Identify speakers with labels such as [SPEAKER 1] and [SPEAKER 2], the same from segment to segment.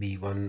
[SPEAKER 1] B1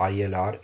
[SPEAKER 1] ILR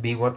[SPEAKER 1] B1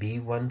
[SPEAKER 1] B1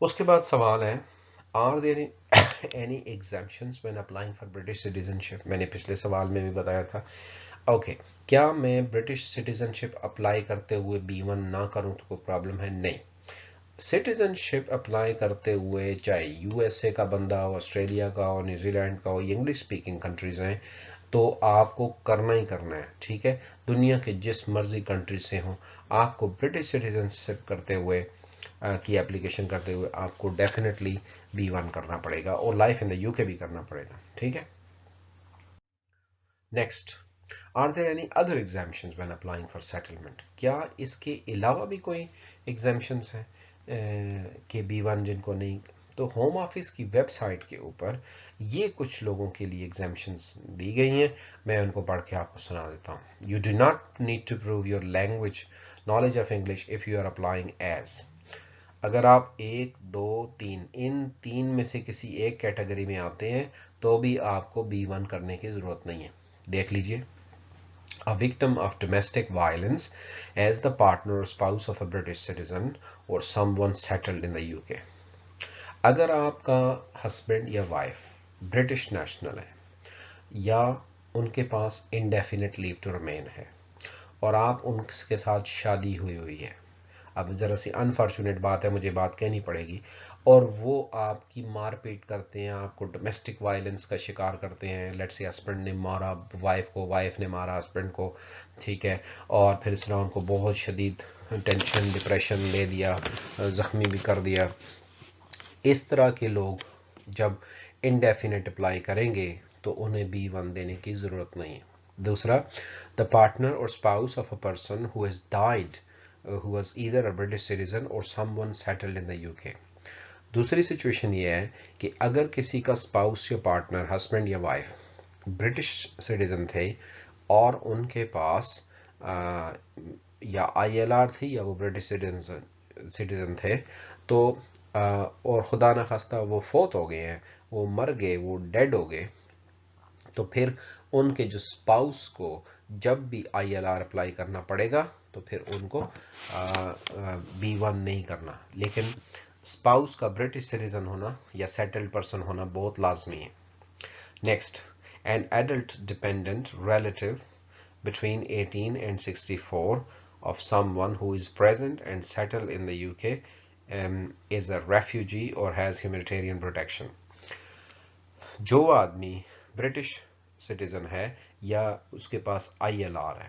[SPEAKER 1] اس کے بعد سوال ہے are there any exemptions when applying for British citizenship. میں نے پچھلے سوال میں بھی بتایا تھا. اوکے کیا میں برٹش سٹیزنشپ اپلائی کرتے ہوئے B1 نہ کروں تو کوئی پرابلم ہے؟ نہیں. سٹیزن شپ اپلائی کرتے ہوئے چاہے USA کا بندہ ہو، آسٹریلیا کا ہو، نیوزی لینڈ کا ہو، یہ انگلش اسپیکنگ کنٹریز ہیں، تو آپ کو کرنا ہی کرنا ہے. ٹھیک ہے، دنیا کے جس مرضی کنٹری سے ہوں آپ کو برٹش سٹیزن شپ کرتے ہوئے کی اپلیکیشن کرتے ہوئے آپ کو ڈیفینیٹلی B1 کرنا پڑے گا، اور لائف ان دا UK بھی کرنا پڑے گا. ٹھیک ہے. Next, are there any other exemptions when applying for settlement. کیا اس کے علاوہ بھی کوئی ایگزامپشنز ہیں کہ B1 جن کو نہیں؟ تو ہوم آفس کی ویب سائٹ کے اوپر یہ کچھ لوگوں کے لیے ایگزامپشنز دی گئی ہیں، میں ان کو پڑھ کے آپ کو سنا دیتا ہوں. You do not need to prove your language knowledge of English if you are applying as. اگر آپ 1 2 3 ان 3 میں سے کسی ایک کیٹیگری میں آتے ہیں تو بھی آپ کو B1 کرنے کی ضرورت نہیں ہے. دیکھ لیجئے. A victim of domestic violence as the partner or spouse of a British citizen or someone settled in the UK. اگر آپ کا ہسبینڈ یا وائف برٹش نیشنل ہے یا ان کے پاس انڈیفینٹ لیو ٹو ریمین ہے اور آپ ان کے ساتھ شادی ہوئی ہوئی ہے، اب ذرا سی انفارچونیٹ بات ہے، مجھے بات کہنی پڑے گی، اور وہ آپ کی مار پیٹ کرتے ہیں، آپ کو ڈومیسٹک وائلنس کا شکار کرتے ہیں، لیٹ سے ہسبینڈ نے مارا وائف کو، وائف نے مارا ہسبینڈ کو، ٹھیک ہے، اور پھر اس طرح ان کو بہت شدید ٹینشن ڈپریشن لے دیا، زخمی بھی کر دیا. اس طرح کے لوگ جب انڈیفینٹ اپلائی کریں گے تو انہیں B1 دینے کی ضرورت نہیں ہے. دوسرا، the partner or spouse of a person who has died who was either a British citizen or someone settled in the UK. دوسری سچویشن یہ ہے کہ اگر کسی کا اسپاؤس یا پارٹنر ہسبینڈ یا وائف برٹش سٹیزن تھے اور ان کے پاس یا ILR تھی یا وہ برٹش سٹیزن تھے، تو اور خدا نخواستہ وہ فوت ہو گئے ہیں، وہ مر گئے، وہ ڈیڈ ہو گئے، تو پھر ان کے جو اسپاؤس کو جب بھی ILR اپلائی کرنا پڑے گا تو پھر ان کو B1 نہیں کرنا. لیکن اسپاؤس کا برٹش سٹیزن ہونا یا سیٹلڈ پرسن ہونا بہت لازمی ہے. Next, an adult dependent relative between 18 and 64 of someone who is present and settled in the UK is a refugee or has humanitarian protection. جو آدمی برٹش سٹیزن ہے یا اس کے پاس ILR ہے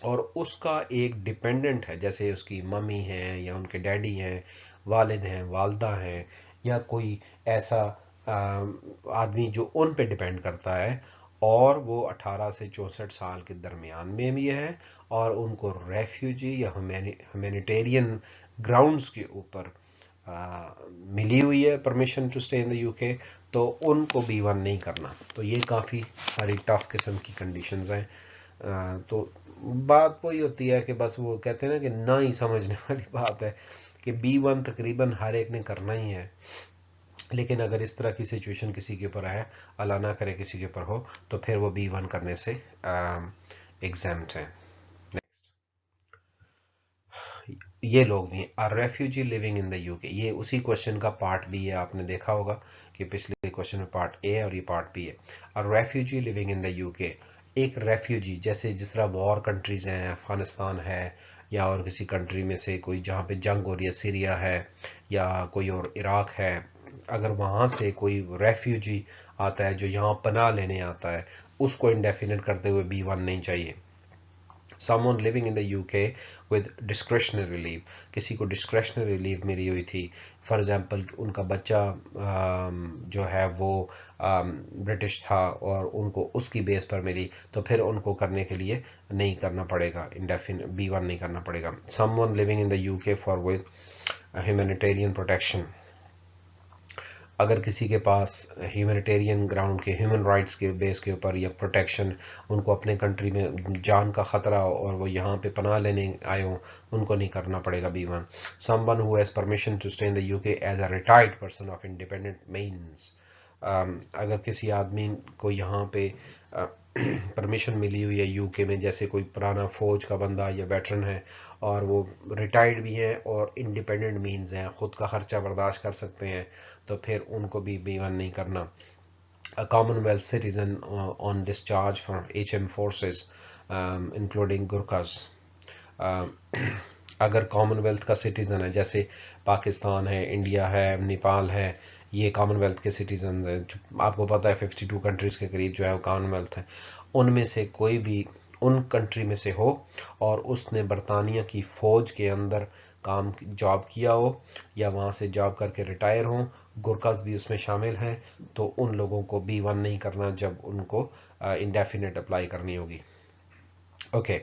[SPEAKER 1] اور اس کا ایک ڈپینڈنٹ ہے، جیسے اس کی ممی ہیں یا ان کے ڈیڈی ہیں، والد ہیں، والدہ ہیں، یا کوئی ایسا آدمی جو ان پہ ڈپینڈ کرتا ہے، اور وہ 18 سے 64 سال کے درمیان میں بھی ہے، اور ان کو ریفیوجی یا ہیومینیٹیرین گراؤنڈز کے اوپر ملی ہوئی ہے permission to stay in the UK، تو ان کو B1 نہیں کرنا. تو یہ کافی ساری ٹف قسم کی کنڈیشنز ہیں. تو بات وہی ہوتی ہے کہ بس وہ کہتے ہیں نا کہ نہ ہی سمجھنے والی بات ہے کہ B1 تقریباً ہر ایک نے کرنا ہی ہے. لیکن اگر اس طرح کی سچویشن کسی کے اوپر ہے، اللہ نہ کرے کسی کے اوپر ہو، تو پھر وہ B1 کرنے سے ایگزامٹ ہیں. یہ لوگ بھی ہیں refugee living in the UK. یہ اسی کوشچن کا پارٹ بھی ہے، آپ نے دیکھا ہوگا کہ پچھلے کوشچن میں پارٹ A ہے اور یہ پارٹ B ہے. Refugee living in the UK، ایک ریفیوجی جیسے جس طرح وار کنٹریز ہیں، افغانستان ہے یا اور کسی کنٹری میں سے کوئی جہاں پہ جنگ ہو رہی ہے، سیریا ہے یا کوئی اور عراق ہے، اگر وہاں سے کوئی ریفیوجی آتا ہے جو یہاں پناہ لینے آتا ہے، اس کو انڈیفینٹ کرتے ہوئے B1 نہیں چاہیے. someone living in the UK with discretionary leave، کسی کو discretionary leave ملی ہوئی تھی، فار ایگزامپل ان کا بچہ جو ہے وہ برٹش تھا اور ان کو اس کی بیس پر ملی، تو پھر ان کو کرنے کے لیے نہیں کرنا پڑے گا، B1 نہیں کرنا پڑے گا. someone living in the UK for with humanitarian protection، اگر کسی کے پاس ہیومینیٹیرین گراؤنڈ کے ہیومن رائٹس کے بیس کے اوپر یا پروٹیکشن، ان کو اپنے کنٹری میں جان کا خطرہ ہو اور وہ یہاں پہ پناہ لینے آئے ہوں، ان کو نہیں کرنا پڑے گا B1. someone who has permission to stay in the UK as a retired person of independent means، اگر کسی آدمی کو یہاں پہ پرمیشن ملی ہوئی ہے یو کے میں، جیسے کوئی پرانا فوج کا بندہ یا ویٹرن ہے اور وہ ریٹائرڈ بھی ہیں اور انڈیپینڈنٹ مینز ہیں، خود کا خرچہ برداشت کر سکتے ہیں، تو پھر ان کو بھی B1 نہیں کرنا. A Commonwealth citizen on discharge from HM forces, including Gurkhas. Um, اگر کامن ویلتھ کا سٹیزن ہے، جیسے پاکستان ہے، انڈیا ہے، نیپال ہے، یہ کامن ویلتھ کے سٹیزنز ہیں. آپ کو پتہ ہے 52 کنٹریز کے قریب جو ہے وہ کامن ویلتھ ہے. ان میں سے کوئی بھی ان کنٹری میں سے ہو اور اس نے برطانیہ کی فوج کے اندر جاب کیا ہو یا وہاں سے جاب کر کے ریٹائر ہوں، گورکھاز بھی اس میں شامل ہیں، تو ان لوگوں کو B1 نہیں کرنا جب ان کو انڈیفینٹ اپلائی کرنی ہوگی. Okay.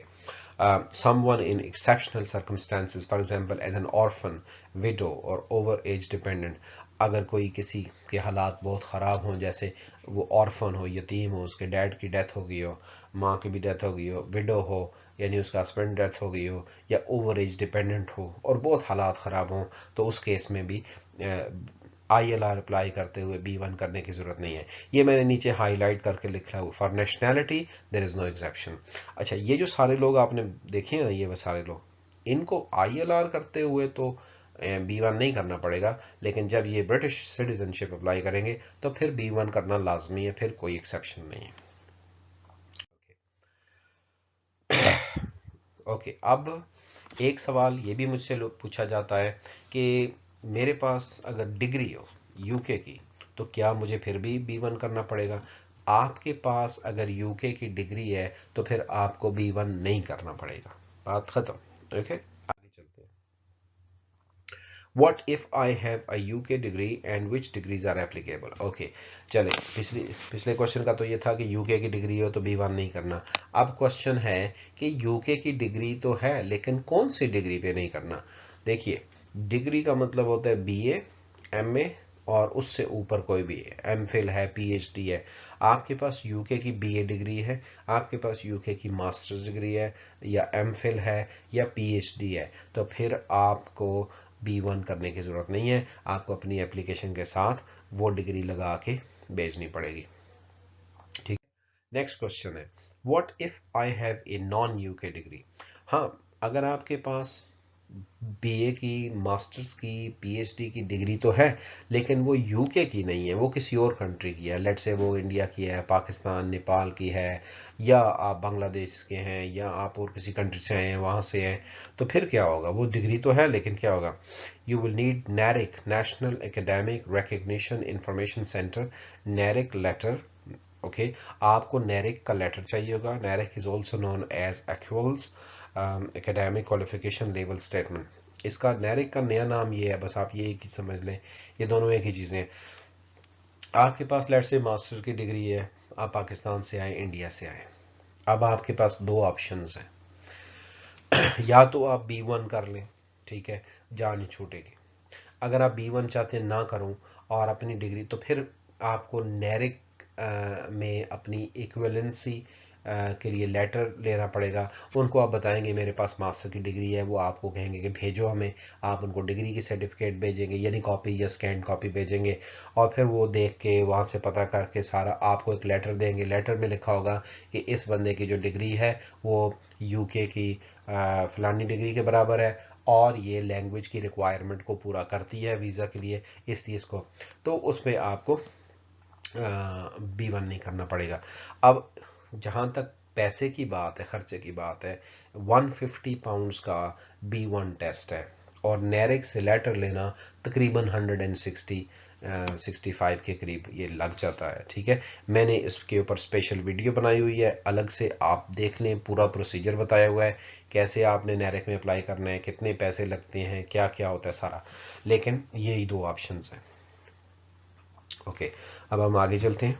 [SPEAKER 1] Someone in exceptional circumstances, for example as an orphan, widow or over age dependent. اگر کوئی کسی کے حالات بہت خراب ہوں، جیسے وہ orphan ہو، یتیم ہو، اس کے ڈیڈ کی ڈیتھ ہو گئی ہو، ماں کی بھی ڈیتھ ہو گئی ہو، widow ہو یعنی اس کا ہسبینڈ ڈیتھ ہو گئی ہو، یا اوور ایج ڈپینڈنٹ ہو اور بہت حالات خراب ہوں، تو اس کیس میں بھی ILR اپلائی کرتے ہوئے B1 کرنے کی ضرورت نہیں ہے. یہ میں نے نیچے ہائی لائٹ کر کے لکھا ہے، فار نیشنلٹی دیر از نو ایگزیپشن. اچھا، یہ جو سارے لوگ آپ نے دیکھے نا، یہ وہ سارے لوگ، ان کو ILR کرتے ہوئے تو B1 نہیں کرنا پڑے گا، لیکن جب یہ برٹش سٹیزن شپ اپلائی کریں گے تو پھر B1 کرنا لازمی ہے، پھر کوئی ایکسیپشن نہیں ہے. اوکے. اب ایک سوال یہ بھی مجھ سے پوچھا جاتا ہے کہ میرے پاس اگر ڈگری ہو یو کے کی تو کیا مجھے پھر بھی B1 کرنا پڑے گا؟ آپ کے پاس اگر یو کے کی ڈگری ہے تو پھر آپ کو B1 نہیں کرنا پڑے گا. بات ختم. اوکے، آگے چلتے ہیں. What if I have a UK degree and which degrees are applicable? Okay چلیں، پچھلے کوشچن کا تو یہ تھا کہ یو کے کی ڈگری ہو تو B1 نہیں کرنا. اب کوشچن ہے کہ یو کے کی ڈگری تو ہے لیکن کون سی ڈگری پہ نہیں کرنا. دیکھیے، ڈگری کا مطلب ہوتا ہے BA MA اور اس سے اوپر کوئی بھی ایم فل ہے، PhD ہے. آپ کے پاس یو کے کی BA ڈگری ہے، آپ کے پاس یو کے کی ماسٹرز ڈگری ہے یا ایم فل ہے یا PhD ہے، تو پھر آپ کو B1 کرنے کی ضرورت نہیں ہے. آپ کو اپنی اپلیکیشن کے ساتھ وہ ڈگری لگا کے بھیجنی پڑے گی. ٹھیک ہے. نیکسٹ کوشچن ہے، what if I have a naan you کے ڈگری. ہاں، اگر آپ کے پاس BA کی، ماسٹرز کی، PhD کی ڈگری تو ہے لیکن وہ یو کے کی نہیں ہے، وہ کسی اور کنٹری کی ہے. لیٹ سے وہ انڈیا کی ہے، پاکستان، نیپال کی ہے، یا آپ بنگلہ دیش کے ہیں، یا آپ اور کسی کنٹری سے ہیں، وہاں سے ہیں، تو پھر کیا ہوگا؟ وہ ڈگری تو ہے لیکن کیا ہوگا؟ You will need NARIC, national academic recognition information centre, NARIC letter. Okay, آپ کو نیرک کا لیٹر چاہیے ہوگا. NARIC is also known as equals academic qualification level statement. اس کا نیرک کا نیا نام یہ ہے، بس آپ یہ ایک ہی سمجھ لیں، یہ دونوں ایک ہی چیزیں ہیں. آپ کے پاس لیٹ سے ماسٹر کی ڈگری ہے، آپ پاکستان سے آئے، انڈیا سے آئے. اب آپ کے پاس دو آپشنز ہیں، یا تو آپ B1 کر لیں، ٹھیک ہے، جان ہی چھوٹے گی. اگر آپ B1 چاہتے ہیں نہ کروں اور اپنی ڈگری، تو پھر آپ کو نیرک میں اپنی ایکویلنسی کے لیے لیٹر لینا پڑے گا. ان کو آپ بتائیں گے میرے پاس ماسٹر کی ڈگری ہے، وہ آپ کو کہیں گے کہ بھیجو ہمیں. آپ ان کو ڈگری کی سرٹیفکیٹ بھیجیں گے، یعنی کاپی یا اسکین کاپی بھیجیں گے، اور پھر وہ دیکھ کے وہاں سے پتہ کر کے سارا آپ کو ایک لیٹر دیں گے. لیٹر میں لکھا ہوگا کہ اس بندے کی جو ڈگری ہے وہ یو کے کی فلانی ڈگری کے برابر ہے اور یہ لینگویج کی ریکوائرمنٹ کو پورا کرتی ہے ویزا کے لیے، اس چیز کو، تو اس پہ آپ کو B1 نہیں کرنا پڑے گا. اب جہاں تک پیسے کی بات ہے، خرچے کی بات ہے، 150 پاؤنڈز کا B1 ٹیسٹ ہے اور نیرک سے لیٹر لینا تقریباً 165 کے قریب یہ لگ جاتا ہے. ٹھیک ہے، میں نے اس کے اوپر اسپیشل ویڈیو بنائی ہوئی ہے الگ سے، آپ دیکھ لیں، پورا پروسیجر بتایا ہوا ہے کیسے آپ نے نیرک میں اپلائی کرنا ہے، کتنے پیسے لگتے ہیں، کیا کیا ہوتا ہے سارا. لیکن یہی دو آپشنز ہیں. اوکے، اب ہم آگے چلتے ہیں.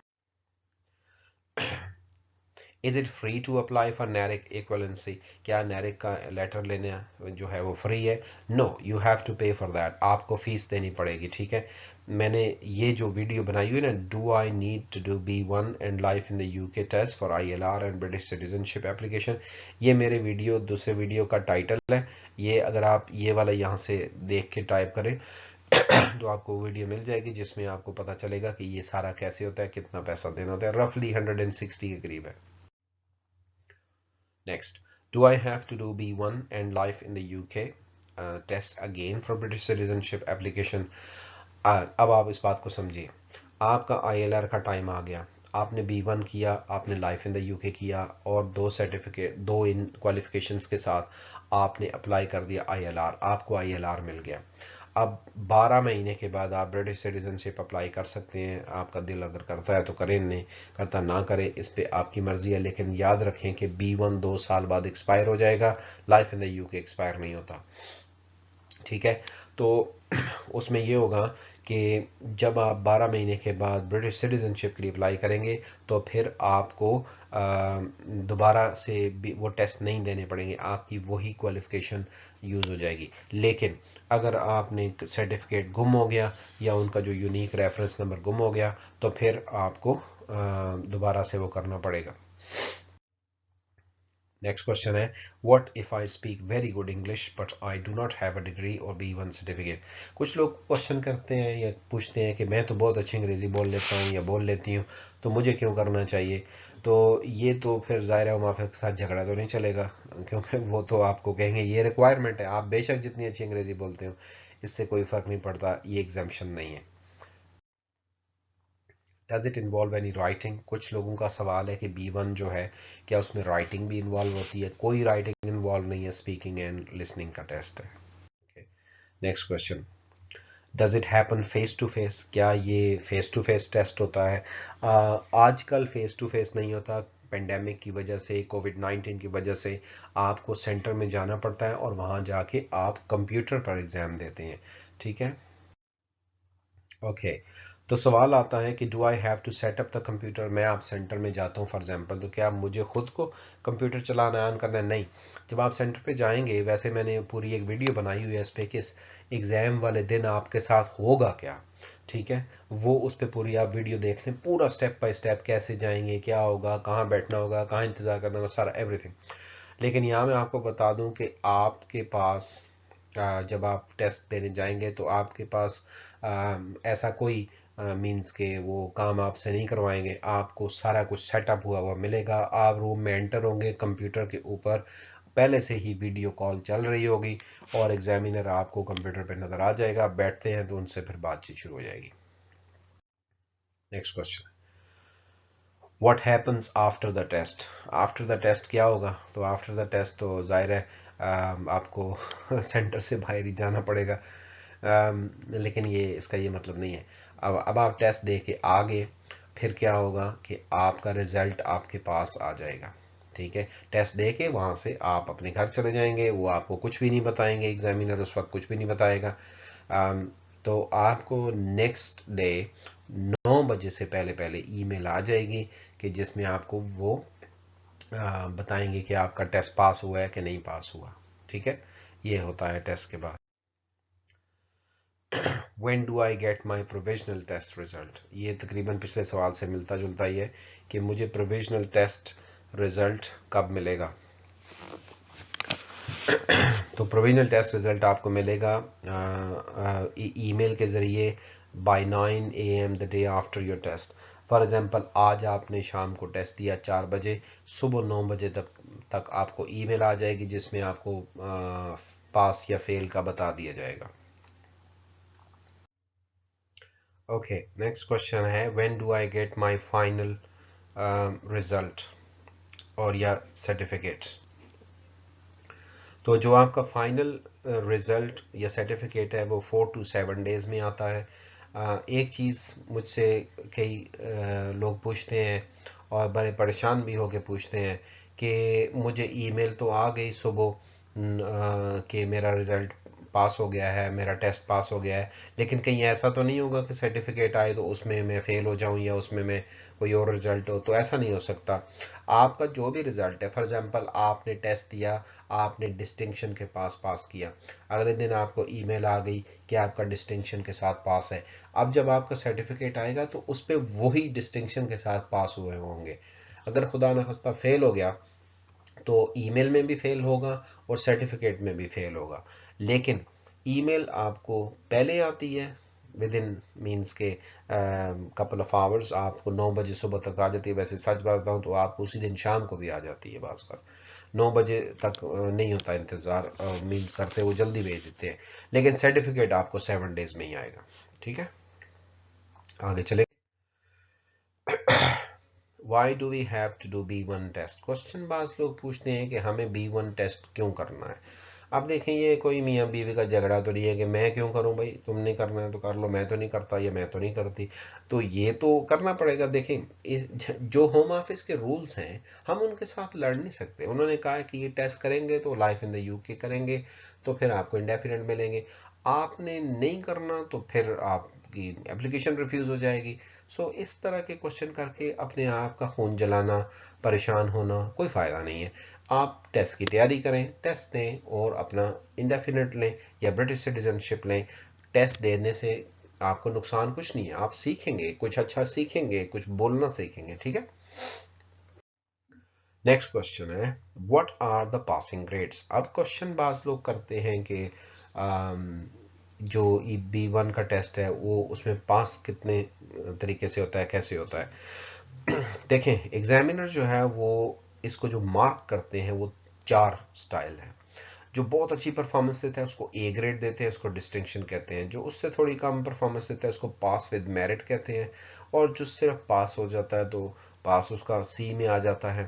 [SPEAKER 1] Is it free to apply for NARIC equivalency. کیا نیرک کا لیٹر لینا جو ہے وہ فری ہے؟ No, you have to pay for that. آپ کو فیس دینی پڑے گی. ٹھیک ہے، میں نے یہ جو ویڈیو بنائی ہوئی نا، do I need to do B1 and life in the UK test for ILR and British citizenship application, یہ میرے دوسرے ویڈیو کا ٹائٹل ہے. یہ اگر آپ یہ والا یہاں سے دیکھ کے ٹائپ کریں تو آپ کو ویڈیو مل جائے گی جس میں آپ کو پتا چلے گا کہ یہ سارا کیسے ہوتا ہے, کتنا پیسہ دینا ہوتا ہے. رفلی 160 کے قریب ہے. Next, do I have to do B1 and life in the UK test again for British citizenship application. اب آپ اس بات کو سمجھیے, آپ کا ILR کا ٹائم آ گیا, آپ نے B1 کیا, آپ نے لائف ان دا UK کیا, اور دو سرٹیفکیٹ, دو ان کوالیفیکیشنز کے ساتھ آپ نے اپلائی کر دیا ILR, آپ کو ILR مل گیا. اب 12 مہینے کے بعد آپ برٹش سٹیزن شپ اپلائی کر سکتے ہیں. آپ کا دل اگر کرتا ہے تو کریں, نہیں کرتا نہ کریں, اس پہ آپ کی مرضی ہے. لیکن یاد رکھیں کہ B1 2 سال بعد ایکسپائر ہو جائے گا, life in the UK expire نہیں ہوتا. ٹھیک ہے, تو اس میں یہ ہوگا کہ جب آپ 12 مہینے کے بعد برٹش سٹیزن شپ کے لیے اپلائی کریں گے تو پھر آپ کو دوبارہ سے وہ ٹیسٹ نہیں دینے پڑیں گے, آپ کی وہی کوالیفیکیشن یوز ہو جائے گی. لیکن اگر آپ نے سرٹیفکیٹ گم ہو گیا یا ان کا جو یونیک ریفرنس نمبر گم ہو گیا تو پھر آپ کو دوبارہ سے وہ کرنا پڑے گا. نیکسٹ کوشچن ہے, what if I speak very good English but I do not have a degree اور B1 سرٹیفکیٹ. کچھ لوگ کوشچن کرتے ہیں یا پوچھتے ہیں کہ میں تو بہت اچھی انگریزی بول لیتا ہوں یا بول لیتی ہوں, تو مجھے کیوں کرنا چاہیے. تو یہ تو پھر ظاہر ہے موافق کے ساتھ جھگڑا تو نہیں چلے گا, کیونکہ وہ تو آپ کو کہیں گے یہ ریکوائرمنٹ ہے, آپ بے شک جتنی اچھی انگریزی بولتے ہو اس سے کوئی فرق نہیں پڑتا, یہ ایگزمپشن نہیں ہے. Does it involve any writing. کچھ لوگوں کا سوال ہے کہ B1 جو ہے کیا اس میں رائٹنگ بھی انوالو ہوتی ہے. کوئی رائٹنگ انوالو نہیں ہے, اسپیکنگ اینڈ لسننگ کا ٹیسٹ ہے. Next question, does it happen face to face. کیا یہ فیس ٹو فیس ٹیسٹ ہوتا ہے؟ آج کل فیس ٹو فیس نہیں ہوتا, پینڈیمک کی وجہ سے, کووڈ-19 کی وجہ سے آپ کو سینٹر میں جانا پڑتا ہے اور وہاں جا کے آپ کمپیوٹر پر ایگزام دیتے ہیں. ٹھیک ہے, اوکے. تو سوال آتا ہے کہ do I have to set up the computer. میں آپ سینٹر میں جاتا ہوں فار ایگزامپل, تو کیا مجھے خود کو کمپیوٹر چلانا آن کرنا ہے؟ نہیں. جب آپ سینٹر پہ جائیں گے, ویسے میں نے پوری ایک ویڈیو بنائی ہوئی ہے اس پہ کہ ایگزام والے دن آپ کے ساتھ ہوگا کیا. ٹھیک ہے, وہ اس پہ پوری آپ ویڈیو دیکھ لیں, پورا سٹیپ بائی سٹیپ کیسے جائیں گے, کیا ہوگا, کہاں بیٹھنا ہوگا, کہاں انتظار کرنا ہوگا, سارا ایوری تھنگ. لیکن یہاں میں آپ کو بتا دوں کہ آپ کے پاس جب آپ ٹیسٹ دینے جائیں گے تو آپ کے پاس ایسا کوئی مینس کہ وہ کام آپ سے نہیں کروائیں گے. آپ کو سارا کچھ سیٹ اپ ہوا ہوا ملے گا. آپ روم میں انٹر ہوں گے, کمپیوٹر کے اوپر پہلے سے ہی ویڈیو کال چل رہی ہوگی اور ایگزامینر آپ کو کمپیوٹر پہ نظر آ جائے گا. بیٹھتے ہیں تو ان سے پھر بات چیت شروع ہو جائے گی. Next question, what happens after the test. After the test کیا ہوگا؟ تو آفٹر دا ٹیسٹ تو ظاہر ہے آپ کو سینٹر سے باہر ہی جانا پڑے گا, لیکن یہ اس کا یہ مطلب نہیں ہے. اب آپ ٹیسٹ دے کے آگے پھر کیا ہوگا کہ آپ کا رزلٹ آپ کے پاس آ جائے گا. ٹھیک ہے, ٹیسٹ دے کے وہاں سے آپ اپنے گھر چلے جائیں گے, وہ آپ کو کچھ بھی نہیں بتائیں گے, ایگزامینر اس وقت کچھ بھی نہیں بتائے گا. تو آپ کو نیکسٹ ڈے 9 بجے سے پہلے پہلے ای میل آ جائے گی کہ جس میں آپ کو وہ بتائیں گے کہ آپ کا ٹیسٹ پاس ہوا ہے کہ نہیں پاس ہوا. ٹھیک ہے, یہ ہوتا ہے ٹیسٹ کے بعد. When do I get my provisional test result. یہ تقریباً پچھلے سوال سے ملتا جلتا ہی ہے کہ مجھے پروویژنل ٹیسٹ ریزلٹ کب ملے گا. تو پروویژنل ٹیسٹ ریزلٹ آپ کو ملے گا ای میل کے ذریعے by 9 AM the day after your test. For example آج آپ نے شام کو ٹیسٹ دیا 4 بجے, صبح 9 بجے تک آپ کو ای میل آ جائے گی جس میں آپ کو پاس یا فیل کا بتا دیا جائے گا. اوکے, نیکسٹ کوشچن ہے, when do I get my final result اور یا سرٹیفکیٹ. تو جو آپ کا فائنل رزلٹ یا سرٹیفکیٹ ہے وہ 4 to 7 days میں آتا ہے. ایک چیز مجھ سے کئی لوگ پوچھتے ہیں اور بڑے پریشان بھی ہو کے پوچھتے ہیں کہ مجھے ای میل تو آ گئی صبح کہ میرا رزلٹ پاس ہو گیا ہے, میرا ٹیسٹ پاس ہو گیا ہے, لیکن کہیں ایسا تو نہیں ہوگا کہ سرٹیفکیٹ آئے تو اس میں فیل ہو جاؤں یا اس میں کوئی اور رزلٹ ہو. تو ایسا نہیں ہو سکتا. آپ کا جو بھی رزلٹ ہے, فار ایگزامپل آپ نے ٹیسٹ دیا, آپ نے ڈسٹنکشن کے پاس کیا, اگلے دن آپ کو ای میل آ گئی کہ آپ کا ڈسٹنکشن کے ساتھ پاس ہے. اب جب آپ کا سرٹیفکیٹ آئے گا تو اس پہ وہی ڈسٹنکشن کے ساتھ پاس ہوئے ہوں گے. اگر خدا نخواستہ فیل ہو گیا تو ای میل میں بھی فیل ہوگا اور سرٹیفکیٹ میں بھی فیل ہوگا. لیکن ای میل آپ کو پہلے آتی ہے ود ان مینس کے کپل آف آورس، آپ کو 9 بجے صبح تک آ جاتی ہے. ویسے سچ بات بتاؤں تو آپ کو اسی دن شام کو بھی آ جاتی ہے. بعض بات 9 بجے تک نہیں ہوتا انتظار، مینس کرتے وہ جلدی بھیج دیتے ہیں، لیکن سرٹیفکیٹ آپ کو 7 ڈیز میں ہی آئے گا. ٹھیک ہے، آگے چلے. Why do we have to do B1 test? Question بعض لوگ پوچھتے ہیں کہ ہمیں B1 ٹیسٹ کیوں کرنا ہے. اب دیکھیں یہ کوئی میاں بیوی کا جھگڑا تو نہیں ہے کہ میں کیوں کروں بھائی، تم نے کرنا ہے تو کر لو، میں تو نہیں کرتا یا میں تو نہیں کرتی. تو یہ تو کرنا پڑے گا. دیکھیں جو ہوم آفس کے رولز ہیں ہم ان کے ساتھ لڑ نہیں سکتے. انہوں نے کہا کہ یہ ٹیسٹ کریں گے تو لائف ان دا UK کریں گے تو پھر آپ کو انڈیفینٹ ملیں گے. آپ نے نہیں کرنا تو پھر آپ کی اپلیکیشن ریفیوز ہو جائے گی. سو اس طرح کے کوشچن کر کے اپنے آپ کا خون جلانا، پریشان ہونا کوئی فائدہ نہیں ہے. آپ ٹیسٹ کی تیاری کریں، ٹیسٹ دیں اور اپنا انڈیفینٹ لیں یا برٹش سٹیزن شپ لیں. ٹیسٹ دینے سے آپ کو نقصان کچھ نہیں ہے، آپ سیکھیں گے کچھ اچھا، سیکھیں گے کچھ بولنا سیکھیں گے. ٹھیک ہے، نیکسٹ کوشچن ہے what are the passing grades. اب کوشچن بعض لوگ کرتے ہیں کہ جو B1 کا ٹیسٹ ہے وہ اس میں پاس کتنے طریقے سے ہوتا ہے، کیسے ہوتا ہے. دیکھیں ایگزامینر جو ہے وہ اس کو جو مارک کرتے ہیں وہ 4 سٹائل ہیں. جو بہت اچھی پرفارمنس دیتا ہے اس کو A گریڈ دیتے ہیں، اس کو ڈسٹنکشن کہتے ہیں. جو اس سے تھوڑی کم پرفارمنس دیتا ہے اس کو پاس ود میرٹ کہتے ہیں. اور جو صرف پاس ہو جاتا ہے تو پاس اس کا C میں آ جاتا ہے.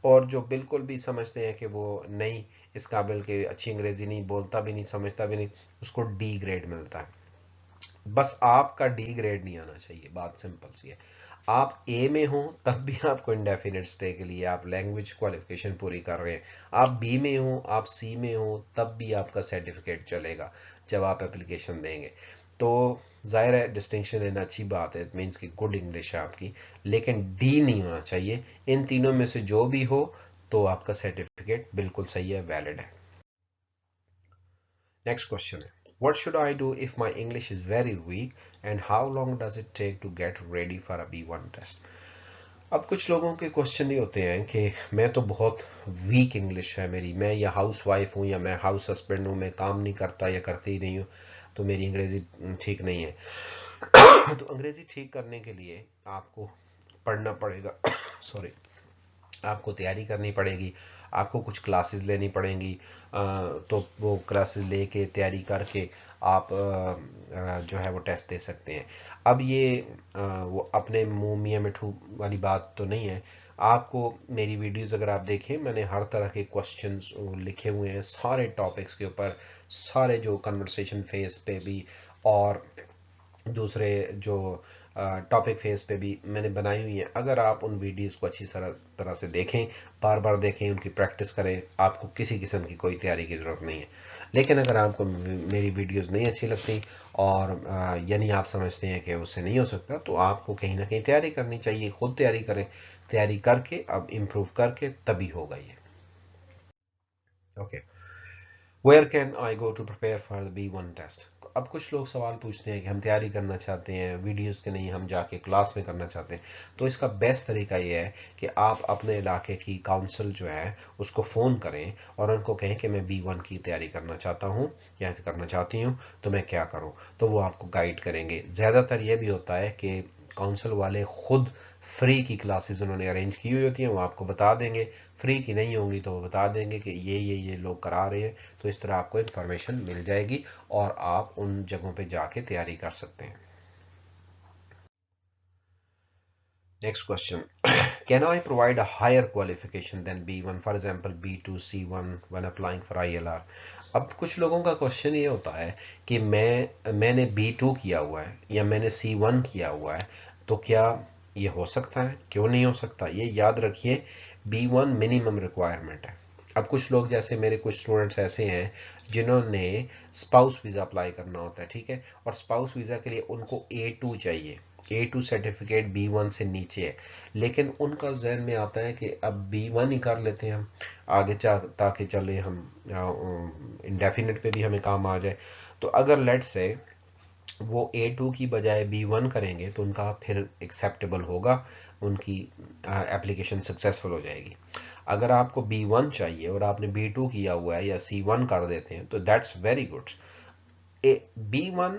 [SPEAKER 1] اور جو بالکل بھی سمجھتے ہیں کہ وہ نہیں اس قابل کہ اچھی انگریزی نہیں بولتا بھی نہیں سمجھتا بھی نہیں، اس کو D گریڈ ملتا ہے. بس آپ کا D گریڈ نہیں آنا چاہیے، بات سمپل سی ہے. آپ A میں ہوں تب بھی آپ کو انڈیفینٹ اسٹے کے لیے آپ لینگویج کوالیفیکیشن پوری کر رہے ہیں. آپ B میں ہوں، آپ C میں ہوں تب بھی آپ کا سرٹیفکیٹ چلے گا جب آپ اپلیکیشن دیں گے. تو ظاہر ہے ڈسٹنکشن لینا اچھی بات ہے، مینس کی گڈ انگلش ہے آپ کی، لیکن D نہیں ہونا چاہیے. ان تینوں میں سے جو بھی ہو تو آپ کا سرٹیفکیٹ بالکل صحیح ہے، ویلڈ ہے. نیکسٹ کوشچن ہے what should I do if my English is very weak and how long does it take to get ready for a B1 test. اب کچھ لوگوں کے کوشچن یہ ہوتے ہیں کہ میں تو بہت ویک انگلش ہے میری، میں یا ہاؤس وائف ہوں یا میں ہاؤس ہسبینڈ ہوں، میں کام نہیں کرتا یا کرتی ہی نہیں ہوں تو میری انگریزی ٹھیک نہیں ہے. تو انگریزی ٹھیک کرنے کے لیے آپ کو پڑھنا پڑے گا سوری، آپ کو تیاری کرنی پڑے گی، آپ کو کچھ کلاسز لینی پڑیں گی. تو وہ کلاسز لے کے تیاری کر کے آپ جو ہے وہ ٹیسٹ دے سکتے ہیں. اب یہ وہ اپنے منہ میاں مٹھو والی بات تو نہیں ہے. آپ کو میری ویڈیوز اگر آپ دیکھیں میں نے ہر طرح کے کوشچنز لکھے ہوئے ہیں سارے ٹاپکس کے اوپر، سارے جو کنورسیشن فیس پہ بھی اور دوسرے جو ٹاپک فیس پہ بھی میں نے بنائی ہوئی ہیں. اگر آپ ان ویڈیوز کو اچھی طرح سے دیکھیں، بار بار دیکھیں، ان کی پریکٹس کریں، آپ کو کسی قسم کی کوئی تیاری کی ضرورت نہیں ہے. لیکن اگر آپ کو میری ویڈیوز نہیں اچھی لگتی اور یعنی آپ سمجھتے ہیں کہ اس سے نہیں ہو سکتا تو آپ کو کہیں نہ کہیں تیاری کرنی چاہیے. خود تیاری کریں، تیاری کر کے اب امپروو کر کے تبھی ہوگا یہ. Okay, where can I go to prepare for the B1 test. اب کچھ لوگ سوال پوچھتے ہیں کہ ہم تیاری کرنا چاہتے ہیں ویڈیوز کے نہیں، ہم جا کے کلاس میں کرنا چاہتے ہیں. تو اس کا بیسٹ طریقہ یہ ہے کہ آپ اپنے علاقے کی کاؤنسل جو ہے اس کو فون کریں اور ان کو کہیں کہ میں B1 کی تیاری کرنا چاہتا ہوں یا کرنا چاہتی ہوں تو میں کیا کروں. تو وہ آپ کو گائیڈ کریں گے. زیادہ تر یہ بھی ہوتا ہے کہ کاؤنسل والے خود فری کی کلاسز انہوں نے ارینج کی ہوئی ہوتی ہیں، وہ آپ کو بتا دیں گے. فری کی نہیں ہوں گی تو وہ بتا دیں گے کہ یہ لوگ کرا رہے ہیں. تو اس طرح آپ کو انفارمیشن مل جائے گی اور آپ ان جگہوں پہ جا کے تیاری کر سکتے ہیں. Next question can I provide a higher qualification than B1 for example B2 C1 when applying for ILR. اب کچھ لوگوں کا کوشچن یہ ہوتا ہے کہ میں نے B2 کیا ہوا ہے یا میں نے C1 کیا ہوا ہے تو کیا یہ ہو سکتا ہے، کیوں نہیں ہو سکتا. یہ یاد رکھیے B1 منیمم ریکوائرمنٹ ہے. اب کچھ لوگ جیسے میرے کچھ اسٹوڈنٹس ایسے ہیں جنہوں نے اسپاؤس ویزا اپلائی کرنا ہوتا ہے، ٹھیک ہے، اور اسپاؤس ویزا کے لیے ان کو A2 چاہیے. A2 سرٹیفکیٹ B1 سے نیچے ہے، لیکن ان کا ذہن میں آتا ہے کہ اب B1 ہی کر لیتے ہیں ہم آگے تاکہ چلے ہم انڈیفینٹ پہ بھی ہمیں کام آ جائے. تو اگر لیٹ سے وہ A2 کی بجائے B1 کریں گے تو ان کا پھر ایکسیپٹیبل ہوگا، ان کی اپلیکیشن سکسیسفل ہو جائے گی. اگر آپ کو B1 چاہیے اور آپ نے B2 کیا ہوا ہے یا C1 کر دیتے ہیں تو that's very good. B1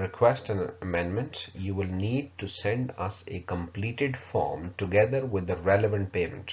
[SPEAKER 1] request an amendment, you will need to send us a completed form together with the relevant payment.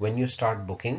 [SPEAKER 1] When you start booking,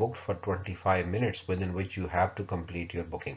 [SPEAKER 1] booked for 25 minutes within which you have to complete your booking.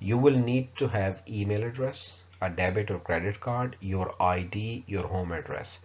[SPEAKER 1] You will need to have email address, a debit or credit card, your ID, your home address.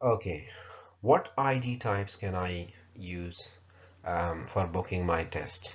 [SPEAKER 1] Okay, what ID types can I use for booking my tests?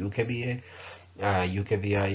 [SPEAKER 1] UKVI,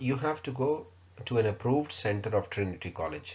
[SPEAKER 1] You have to go to an approved center of Trinity College.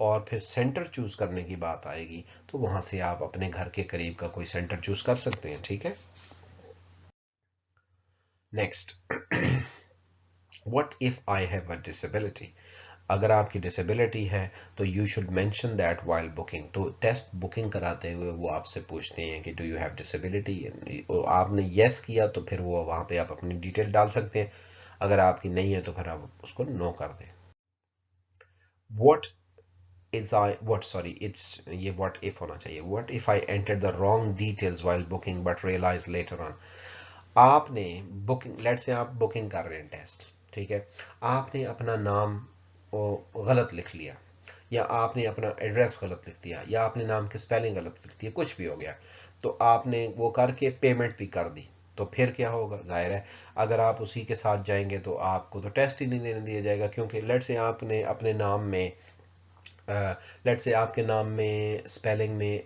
[SPEAKER 1] اور پھر centre choose کرنے کی بات آئے گی تو وہاں سے آپ اپنے گھر کے قریب کا کوئی سینٹر چوز کر سکتے ہیں. ٹھیک ہے. Next, what if I have a disability. اگر آپ کی ڈسیبلٹی ہے تو you should mention that while booking. تو ٹیسٹ بکنگ کراتے ہوئے وہ آپ سے پوچھتے ہیں کہ ڈو یو ہیو ڈسیبلٹی. آپ نے یس کیا تو پھر وہ وہاں پہ آپ اپنی ڈیٹیل ڈال سکتے ہیں. اگر آپ کی نہیں ہے تو پھر آپ اس کو نو کر دیں. What is I what sorry it's یہ واٹ اف ہونا چاہیے. What if I enter the wrong details while booking but realize later on. آپ نے بکنگ لیٹ سے آپ بکنگ کر رہے ہیں ٹیسٹ. ٹھیک ہے. آپ نے اپنا نام غلط لکھ لیا یا آپ نے اپنا ایڈریس غلط لکھ دیا یا آپ نے نام کی سپیلنگ غلط لکھ دی، کچھ بھی ہو گیا تو آپ نے وہ کر کے پیمنٹ بھی کر دی. تو پھر کیا ہوگا؟ ظاہر ہے اگر آپ اسی کے ساتھ جائیں گے تو آپ کو تو ٹیسٹ ہی نہیں دینے دیا جائے گا، کیونکہ لیٹ سے آپ نے اپنے نام میں لیٹ سے آپ کے نام میں سپیلنگ میں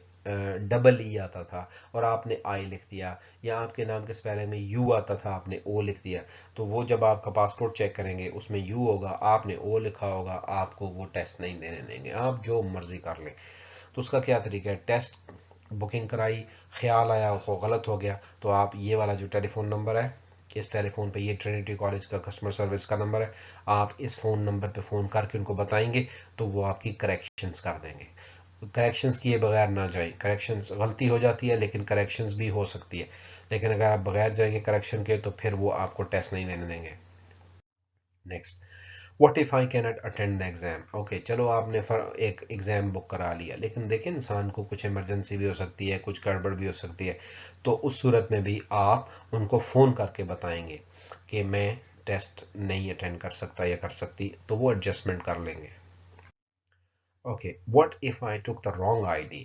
[SPEAKER 1] ڈبل ای آتا تھا اور آپ نے آئی لکھ دیا، یا آپ کے نام کے سپیلنگ میں یو آتا تھا آپ نے او لکھ دیا. تو وہ جب آپ کا پاسپورٹ چیک کریں گے اس میں یو ہوگا، آپ نے او لکھا ہوگا، آپ کو وہ ٹیسٹ نہیں دینے دیں گے. آپ جو مرضی کر لیں. تو اس کا کیا طریقہ ہے؟ ٹیسٹ بکنگ کرائی، خیال آیا وہ غلط ہو گیا تو آپ یہ والا جو ٹیلی فون نمبر ہے، اس ٹیلی فون پہ، یہ ٹرینٹی کالج کا کسٹمر سروس کا نمبر ہے، آپ اس فون نمبر پہ فون کر کے ان کو بتائیں گے تو وہ آپ کی کریکشنز کر دیں گے. کریکشنز کیے بغیر نہ جائیں. کریکشنز غلطی ہو جاتی ہے لیکن کریکشنز بھی ہو سکتی ہے، لیکن اگر آپ بغیر جائیں گے کریکشن کے تو پھر وہ آپ کو ٹیسٹ نہیں دینے دیں گے. Next, what if I can't attend the exam. Okay چلو آپ نے ایک ایگزام بک کرا لیا، لیکن دیکھیں انسان کو کچھ ایمرجنسی بھی ہو سکتی ہے، کچھ گڑبڑ بھی ہو سکتی ہے. تو اس صورت میں بھی آپ ان کو فون کر کے بتائیں گے کہ میں ٹیسٹ نہیں اٹینڈ کر سکتا یا کر سکتی، تو وہ ایڈجسٹمنٹ کر لیں گے. Okay, what if I tick the wrong ID ڈی.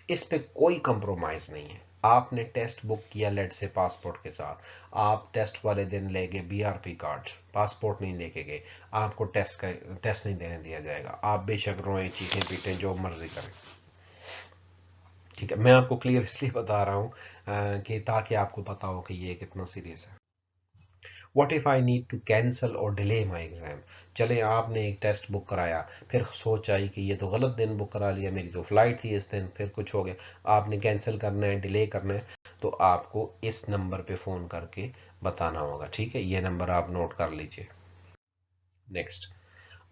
[SPEAKER 1] اس پہ کوئی کمپرومائز نہیں ہے. آپ نے ٹیسٹ بک کیا لیٹ سے پاسپورٹ کے ساتھ، آپ ٹیسٹ والے دن لے گئے B R P card, passport نہیں لے کے گئے، آپ کو ٹیسٹ نہیں دینے دیا جائے گا. آپ بے شک روئیں چیخیں پیٹیں جو مرضی کریں. ٹھیک ہے. میں آپ کو کلیئر اس لیے بتا رہا ہوں کہ تاکہ آپ کو پتا ہو کہ یہ کتنا سیریس ہے. What if I need to cancel or delay my exam. چلے آپ نے ایک ٹیسٹ بک کرایا، پھر سوچ آئی کہ یہ تو غلط دن بک کرا لیا، میری تو فلائٹ تھی اس دن، پھر کچھ ہو گیا، آپ نے کینسل کرنا ہے، ڈیلے کرنا ہے، تو آپ کو اس نمبر پہ فون کر کے بتانا ہوگا. ٹھیک ہے. یہ نمبر آپ نوٹ کر لیجئے. Next,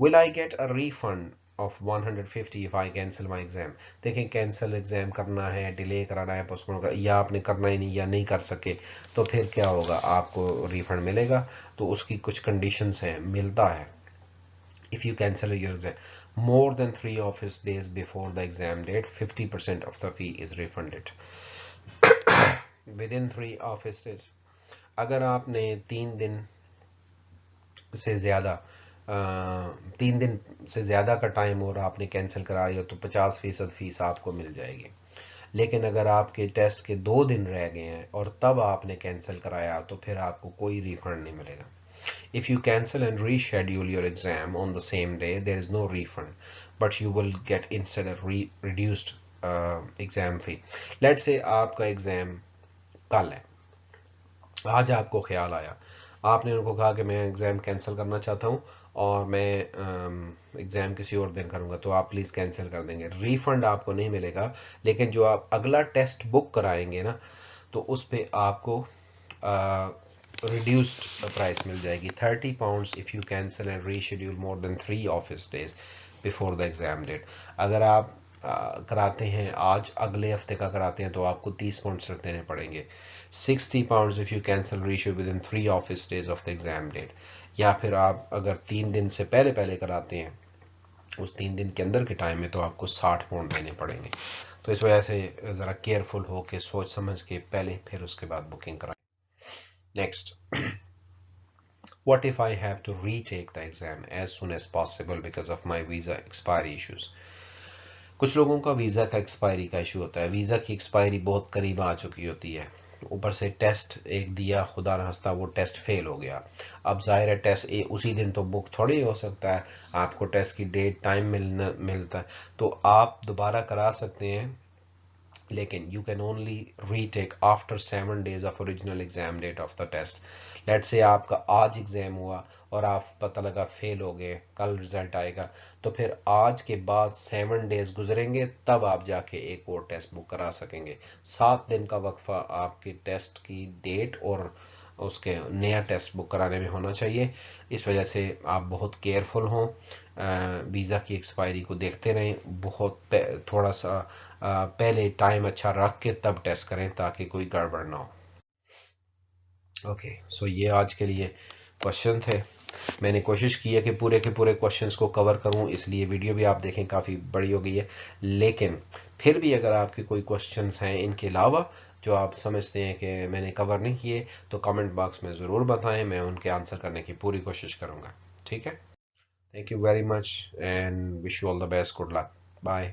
[SPEAKER 1] will I get a refund of 150 if I cancel my exam. دیکھیں کینسل ایگزام کرنا ہے، ڈیلے کرانا ہے، پوسٹپون کرنا، یا آپ نے کرنا ہی نہیں یا نہیں کر سکے تو پھر کیا ہوگا؟ آپ کو ریفنڈ ملے گا. تو اس کی کچھ کنڈیشنز ہیں، ملتا ہے. if you cancel your exam more than 3 office days before the exam date, 50% of the fee is refunded. within 3 office days، اگر آپ نے 3 دن سے زیادہ 3 دن سے زیادہ کا ٹائم اور آپ نے کینسل کرا لیا تو 50% فیس آپ کو مل جائے گی. لیکن اگر آپ کے ٹیسٹ کے 2 دن رہ گئے ہیں اور تب آپ نے کینسل کرایا تو پھر آپ کو کوئی ریفنڈ نہیں ملے گا. If you cancel and reschedule your exam on the same day, there is no refund, but you will get instead a reduced exam fee. Let's say آپ کا ایگزام کل ہے، آج آپ کو خیال آیا، آپ نے ان کو کہا کہ میں ایگزام کینسل کرنا چاہتا ہوں اور میں ایگزام کسی اور دن کروں گا، تو آپ پلیز کینسل کر دیں گے. ریفنڈ آپ کو نہیں ملے گا، لیکن جو آپ اگلا ٹیسٹ بک کرائیں گے نا تو اس پہ آپ کو ریڈیوسڈ پرائس مل جائے گی. £30 if you cancel and reschedule more than 3 office days before the exam date. اگر آپ کراتے ہیں آج، اگلے ہفتے کا کراتے ہیں تو آپ کو £30 دینے پڑیں گے. £60 if you cancel reissue within 3 office days of the exam date. یا پھر آپ اگر 3 دن سے پہلے کراتے ہیں اس 3 دن کے اندر کے ٹائم میں تو آپ کو £60 دینے پڑیں گے. تو اس وجہ سے ذرا کیئرفل ہو کے سوچ سمجھ کے پہلے پھر اس کے بعد بکنگ کرائیں. Next, what if I have to retake the exam as soon as possible because of my visa expiry issues. کچھ لوگوں کا ویزا کا ایکسپائری کا ایشو ہوتا ہے، ویزا کی ایکسپائری بہت قریب آ چکی ہوتی ہے، اوپر سے ٹیسٹ ایک دیا، خدا نہ خواستہ وہ ٹیسٹ فیل ہو گیا. اب ظاہر ہے ٹیسٹ اسی دن تو بک تھوڑی ہو سکتا ہے، آپ کو ٹیسٹ کی ڈیٹ ٹائم ملتا ہے، تو آپ دوبارہ کرا سکتے ہیں لیکن you can only retake after 7 days of original exam date of the test. Late سے آپ کا آج ایگزام ہوا اور آپ پتہ لگا فیل ہو گئے، کل رزلٹ آئے گا، تو پھر آج کے بعد 7 days گزریں گے تب آپ جا کے ایک اور ٹیسٹ بک کرا سکیں گے. 7 دن کا وقفہ آپ کے ٹیسٹ کی ڈیٹ اور اس کے نیا ٹیسٹ بک کرانے میں ہونا چاہیے. اس وجہ سے آپ بہت کیئرفل ہوں، ویزا کی ایکسپائری کو دیکھتے رہیں، بہت تھوڑا سا پہلے ٹائم اچھا رکھ کے تب ٹیسٹ کریں تاکہ کوئی گڑبڑ نہ ہو. اوکے سو یہ آج کے لیے کوشچن تھے. میں نے کوشش کی ہے کہ پورے کے پورے کوشچنس کو کور کروں، اس لیے ویڈیو بھی آپ دیکھیں کافی بڑی ہو گئی ہے. لیکن پھر بھی اگر آپ کے کوئی کوشچنس ہیں ان کے علاوہ جو آپ سمجھتے ہیں کہ میں نے کور نہیں کیے تو کمنٹ باکس میں ضرور بتائیں، میں ان کے آنسر کرنے کی پوری کوشش کروں گا. ٹھیک ہے، thank you very much and wish you all the best. Good luck. Bye.